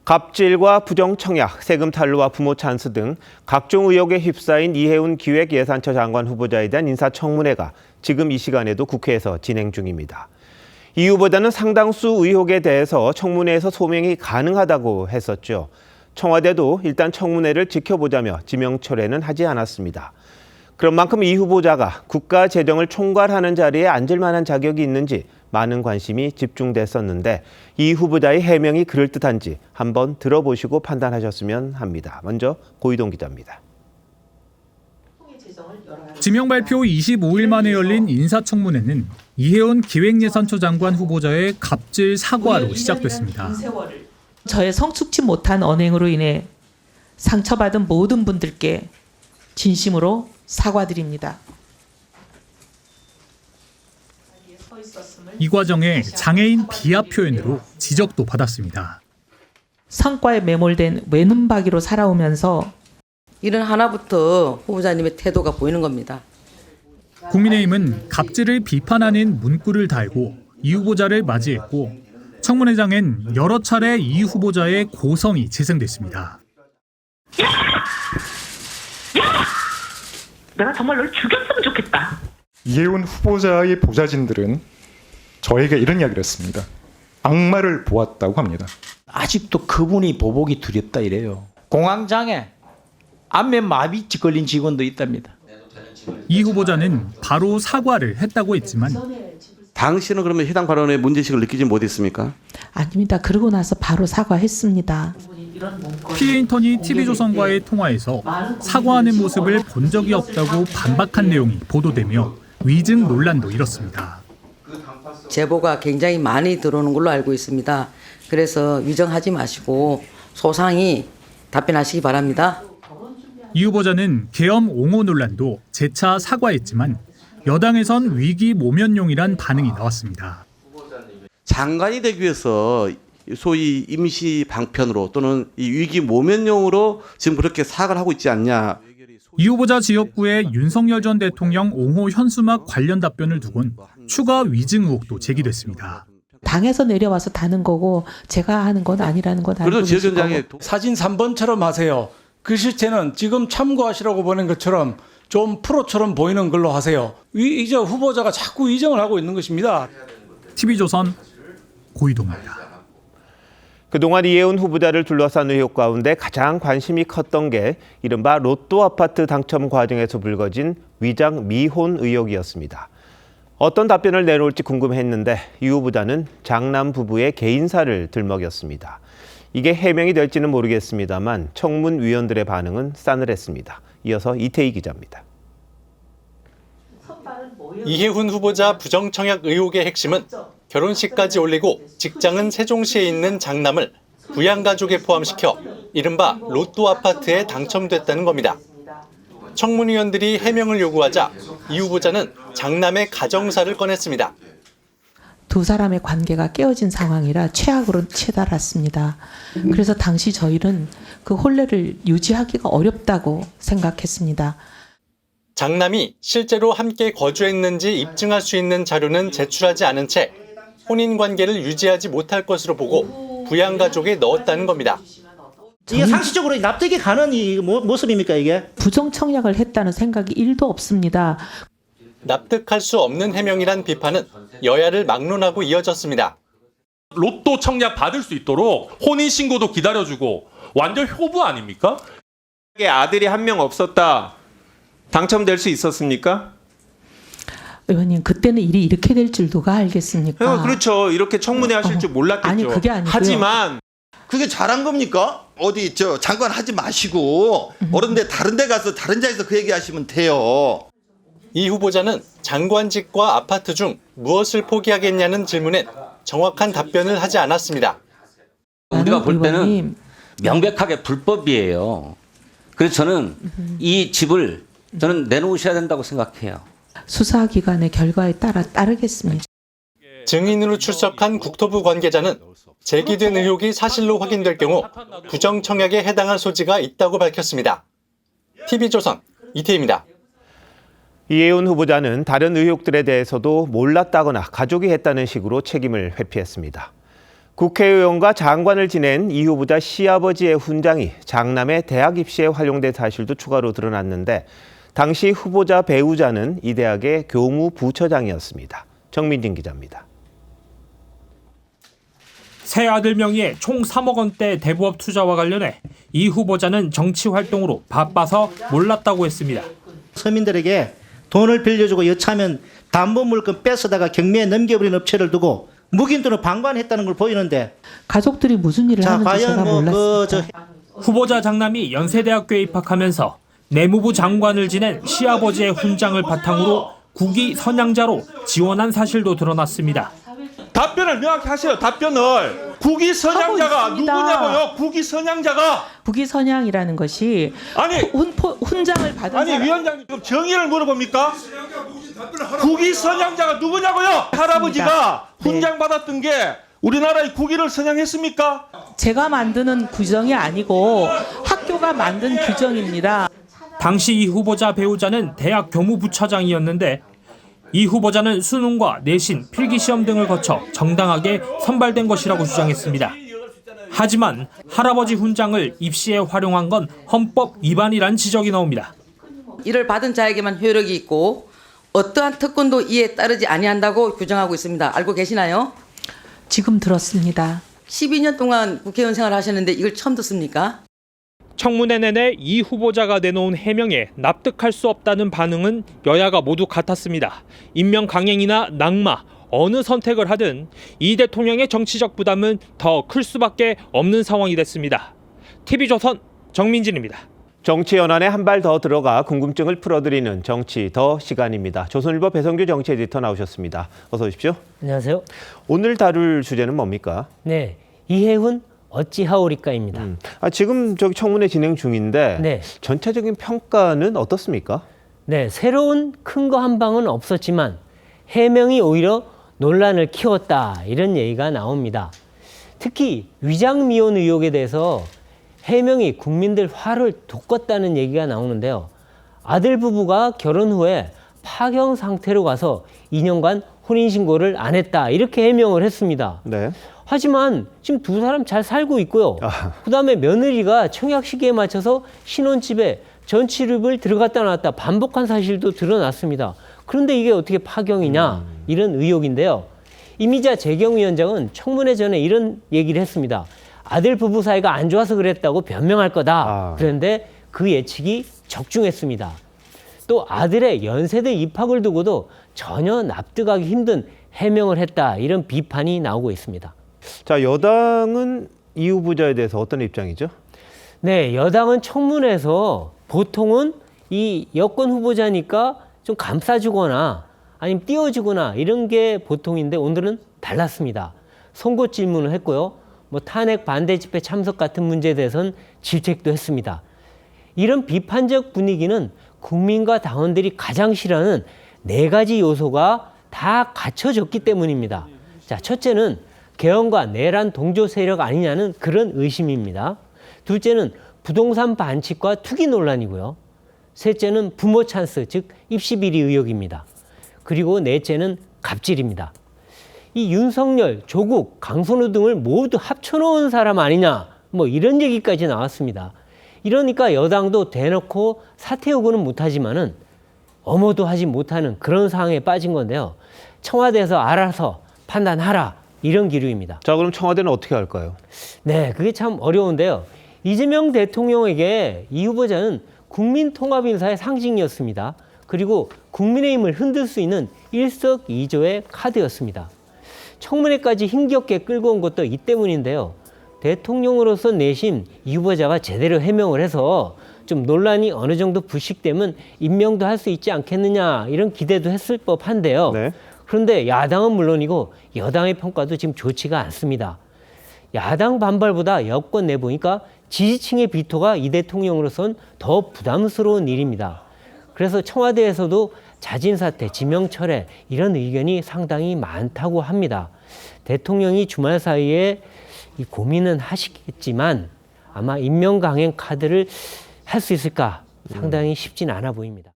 갑질과 부정청약, 세금 탈루와 부모 찬스 등 각종 의혹에 휩싸인 이해운 기획예산처 장관 후보자에 대한 인사청문회가 지금 이 시간에도 국회에서 진행 중입니다. 이 후보자는 상당수 의혹에 대해서 청문회에서 소명이 가능하다고 했었죠. 청와대도 일단 청문회를 지켜보자며 지명 철회는 하지 않았습니다. 그런 만큼 이 후보자가 국가 재정을 총괄하는 자리에 앉을 만한 자격이 있는지 많은 관심이 집중됐었는데 이 후보자의 해명이 그럴듯한지 한번 들어보시고 판단하셨으면 합니다. 먼저 고이동 기자입니다. 지명 발표 25일 만에 열린 인사청문회는 이해운 기획예산처 장관 후보자의 갑질 사과로 시작됐습니다. 저의 성숙지 못한 언행으로 인해 상처받은 모든 분들께 진심으로 사과드립니다. 이 과정에 장애인 비하 표현으로 지적도 받았습니다. 성과에 매몰된 외눈박이로 살아오면서 이런 하나부터 후보자님의 태도가 보이는 겁니다. 국민의힘은 갑질을 비판하는 문구를 달고 이 후보자를 맞이했고 청문회장엔 여러 차례 이 후보자의 고성이 재생됐습니다. 내가 정말 널 죽였으면 좋겠다. 이해운 후보자의 보좌진들은 저에게 이런 이야기를 했습니다. 악마를 보았다고 합니다. 아직도 그분이 보복이 두렵다 이래요. 공황장애, 안면 마비증 걸린 직원도 있답니다. 이 후보자는 바로 사과를 했다고 했지만 당신은 그러면 해당 발언에 문제의식을 느끼지 못했습니까? 아닙니다. 그러고 나서 바로 사과했습니다. 피해 인턴이 TV조선과의 통화에서 사과하는 모습을 본 적이 없다고 반박한 내용이 보도되며 위증 논란도 일었습니다. 제보가 굉장히 많이 들어오는 걸로 알고 있습니다. 그래서 위정하지 마시고 소상히 답변하시기 바랍니다. 이 후보자는 계엄 옹호 논란도 재차 사과했지만 여당에선 위기 모면용이란 반응이 나왔습니다. 장관이 되기 위해서 소위 임시 방편으로 또는 이 위기 모면용으로 지금 그렇게 사과를 하고 있지 않냐. 이 후보자 지역구의 윤석열 전 대통령 옹호 현수막 관련 답변을 두곤 추가 위증 의혹도 제기됐습니다. 당에서 내려와서 다는 거고 제가 하는 건 아니라는 건 알고 계실 거고. 사진 3번처럼 하세요. 그 실체는 지금 참고하시라고 보낸 것처럼 좀 프로처럼 보이는 걸로 하세요. 이제 후보자가 자꾸 위정을 하고 있는 것입니다. TV조선 고이동입니다. 그동안 이해운 후보자를 둘러싼 의혹 가운데 가장 관심이 컸던 게 이른바 로또 아파트 당첨 과정에서 불거진 위장 미혼 의혹이었습니다. 어떤 답변을 내놓을지 궁금했는데 이 후보자는 장남 부부의 개인사를 들먹였습니다. 이게 해명이 될지는 모르겠습니다만 청문위원들의 반응은 싸늘했습니다. 이어서 이태희 기자입니다. 이해훈 후보자 부정청약 의혹의 핵심은 결혼식까지 올리고 직장은 세종시에 있는 장남을 부양가족에 포함시켜 이른바 로또 아파트에 당첨됐다는 겁니다. 청문위원들이 해명을 요구하자 이 후보자는 장남의 가정사를 꺼냈습니다. 두 사람의 관계가 깨어진 상황이라 최악으로 치달았습니다. 그래서 당시 저희는 그 혼례를 유지하기가 어렵다고 생각했습니다. 장남이 실제로 함께 거주했는지 입증할 수 있는 자료는 제출하지 않은 채 혼인 관계를 유지하지 못할 것으로 보고 부양가족에 넣었다는 겁니다. 이게 상식적으로 납득이 가는 이 모습입니까 이게? 부정청약을 했다는 생각이 1도 없습니다. 납득할 수 없는 해명이란 비판은 여야를 막론하고 이어졌습니다. 로또 청약 받을 수 있도록 혼인신고도 기다려주고 완전 효부 아닙니까? 아들이 한 명 없었다. 당첨될 수 있었습니까? 의원님, 그때는 일이 이렇게 될 줄 누가 알겠습니까? 그렇죠. 이렇게 청문회 하실 줄 몰랐겠죠. 아니, 그게 아니고요. 하지만 그게 잘한 겁니까? 어디 장관 하지 마시고 어른데 다른 데 가서 다른 자리에서 그 얘기하시면 돼요. 이 후보자는 장관직과 아파트 중 무엇을 포기하겠냐는 질문에 정확한 답변을 하지 않았습니다. 우리가 볼 때는 명백하게 불법이에요. 그래서 저는 이 집을 저는 내놓으셔야 된다고 생각해요. 수사기관의 결과에 따르겠습니다. 증인으로 출석한 국토부 관계자는 제기된 의혹이 사실로 확인될 경우 부정청약에 해당할 소지가 있다고 밝혔습니다. TV조선 이태희입니다. 이해운 후보자는 다른 의혹들에 대해서도 몰랐다거나 가족이 했다는 식으로 책임을 회피했습니다. 국회의원과 장관을 지낸 이 후보자 시아버지의 훈장이 장남의 대학 입시에 활용된 사실도 추가로 드러났는데 당시 후보자 배우자는 이 대학의 교무부처장이었습니다. 정민진 기자입니다. 새 아들 명의의 총 3억 원대 대부업 투자와 관련해 이 후보자는 정치 활동으로 바빠서 몰랐다고 했습니다. 서민들에게 돈을 빌려주고 여차하면 담보 물건 뺏어다가 경매에 넘겨버린 업체를 두고 묵인돈을 방관했다는 걸 보이는데 가족들이 무슨 일을 하는지 제가 몰랐습니다. 후보자 장남이 연세대학교에 입학하면서 내무부 장관을 지낸 시아버지의 훈장을 바탕으로 국위 선양자로 지원한 사실도 드러났습니다. 답변을 명확히 하세요. 답변을. 국위 선양자가 누구냐고요? 국위 선양자가. 국위 선양이라는 것이 아니 훈장을 받은 아니 위원장님 지금 정의를 물어봅니까? 국위 선양자가 누구냐고요? 할아버지가 훈장 받았던 게 우리나라의 국위를 선양했습니까? 제가 만드는 규정이 아니고 학교가 만든 규정입니다. 당시 이 후보자 배우자는 대학 교무부처장이었는데 이 후보자는 수능과 내신, 필기시험 등을 거쳐 정당하게 선발된 것이라고 주장했습니다. 하지만 할아버지 훈장을 입시에 활용한 건 헌법 위반이란 지적이 나옵니다. 이를 받은 자에게만 효력이 있고 어떠한 특권도 이에 따르지 아니한다고 규정하고 있습니다. 알고 계시나요? 지금 들었습니다. 12년 동안 국회의원 생활을 하셨는데 이걸 처음 듣습니까? 청문회 내내 이 후보자가 내놓은 해명에 납득할 수 없다는 반응은 여야가 모두 같았습니다. 임명 강행이나 낙마, 어느 선택을 하든 이 대통령의 정치적 부담은 더 클 수밖에 없는 상황이 됐습니다. TV조선 정민진입니다. 정치 연안에 한 발 더 들어가 궁금증을 풀어드리는 정치 더 시간입니다. 조선일보 배성규 정치 에디터 나오셨습니다. 어서 오십시오. 안녕하세요. 오늘 다룰 주제는 뭡니까? 네, 이해훈 어찌하오리까입니다. 지금 저기 청문회 진행 중인데 네. 전체적인 평가는 어떻습니까? 네, 새로운 큰 거 한 방은 없었지만 해명이 오히려 논란을 키웠다 이런 얘기가 나옵니다. 특히 위장미혼 의혹에 대해서 해명이 국민들 화를 돋궜다는 얘기가 나오는데요. 아들 부부가 결혼 후에 파경 상태로 가서 2년간 혼인신고를 안 했다 이렇게 해명을 했습니다. 네. 하지만 지금 두 사람 잘 살고 있고요. 그다음에 며느리가 청약 시기에 맞춰서 신혼집에 전치룹을 들어갔다 나왔다 반복한 사실도 드러났습니다. 그런데 이게 어떻게 파경이냐 이런 의혹인데요. 이미자 재경위원장은 청문회 전에 이런 얘기를 했습니다. 아들 부부 사이가 안 좋아서 그랬다고 변명할 거다. 그런데 그 예측이 적중했습니다. 또 아들의 연세대 입학을 두고도 전혀 납득하기 힘든 해명을 했다 이런 비판이 나오고 있습니다. 자, 여당은 이 후보자에 대해서 어떤 입장이죠? 네, 여당은 청문회에서 보통은 이 여권 후보자니까 좀 감싸주거나 아니면 띄워주거나 이런 게 보통인데 오늘은 달랐습니다. 송곳 질문을 했고요. 뭐 탄핵 반대 집회 참석 같은 문제에 대해서는 질책도 했습니다. 이런 비판적 분위기는 국민과 당원들이 가장 싫어하는 4가지 요소가 다 갖춰졌기 때문입니다. 자, 첫째는 개헌과 내란 동조 세력 아니냐는 그런 의심입니다. 둘째는 부동산 반칙과 투기 논란이고요. 셋째는 부모 찬스, 즉 입시 비리 의혹입니다. 그리고 넷째는 갑질입니다. 이 윤석열, 조국, 강선우 등을 모두 합쳐놓은 사람 아니냐 뭐 이런 얘기까지 나왔습니다. 이러니까 여당도 대놓고 사퇴 요구는 못하지만은 엄호도 하지 못하는 그런 상황에 빠진 건데요. 청와대에서 알아서 판단하라 이런 기류입니다. 자, 그럼 청와대는 어떻게 할까요? 네, 그게 참 어려운데요. 이재명 대통령에게 이 후보자는 국민통합 인사의 상징이었습니다. 그리고 국민의힘을 흔들 수 있는 일석이조의 카드였습니다. 청문회까지 힘겹게 끌고 온 것도 이 때문인데요. 대통령으로서 내심 이 후보자가 제대로 해명을 해서 좀 논란이 어느 정도 불식되면 임명도 할 수 있지 않겠느냐 이런 기대도 했을 법한데요. 네. 그런데 야당은 물론이고 여당의 평가도 지금 좋지가 않습니다. 야당 반발보다 여권 내보니까 지지층의 비토가 이 대통령으로선 더 부담스러운 일입니다. 그래서 청와대에서도 자진 사퇴, 지명 철회 이런 의견이 상당히 많다고 합니다. 대통령이 주말 사이에 이 고민은 하시겠지만 아마 임명 강행 카드를 할 수 있을까 상당히 쉽진 않아 보입니다.